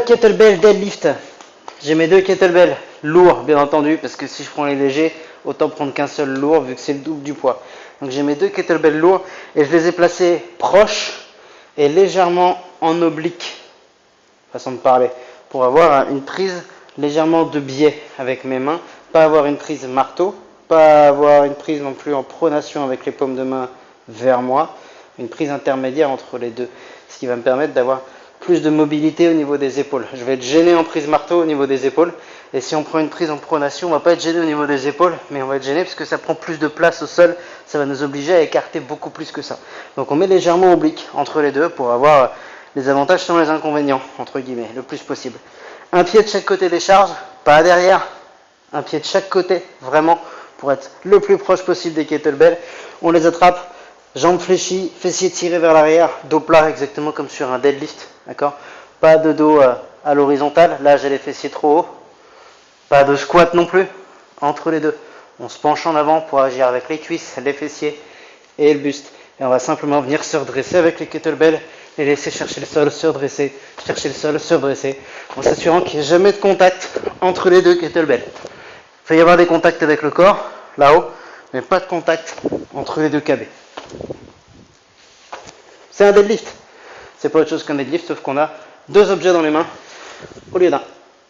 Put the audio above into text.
kettlebell deadlift. J'ai mes deux kettlebells lourds, bien entendu, parce que si je prends les légers, autant prendre qu'un seul lourd vu que c'est le double du poids. Donc j'ai mes deux kettlebells lourds et je les ai placés proches et légèrement en oblique, façon de parler, pour avoir une prise légèrement de biais avec mes mains, pas avoir une prise marteau, pas avoir une prise non plus en pronation avec les paumes de main vers moi, une prise intermédiaire entre les deux, ce qui va me permettre d'avoir plus de mobilité au niveau des épaules. Je vais être gêné en prise marteau au niveau des épaules, et si on prend une prise en pronation, on va pas être gêné au niveau des épaules, mais on va être gêné parce que ça prend plus de place au sol, ça va nous obliger à écarter beaucoup plus que ça. Donc on met légèrement oblique entre les deux pour avoir les avantages sans les inconvénients, entre guillemets, le plus possible. Un pied de chaque côté des charges, pas derrière, un pied de chaque côté, vraiment, pour être le plus proche possible des kettlebells. On les attrape, jambes fléchies, fessiers tirés vers l'arrière, dos plat exactement comme sur un deadlift, d'accord? Pas de dos à l'horizontale, là j'ai les fessiers trop hauts. Pas de squat non plus, entre les deux. On se penche en avant pour agir avec les cuisses, les fessiers et le buste. Et on va simplement venir se redresser avec les kettlebells et laisser chercher le sol, se redresser, chercher le sol, se redresser, en s'assurant qu'il n'y ait jamais de contact entre les deux kettlebells. Il peut y avoir des contacts avec le corps, là-haut, mais pas de contact entre les deux KB. C'est un deadlift. C'est pas autre chose qu'un deadlift, sauf qu'on a deux objets dans les mains au lieu d'un.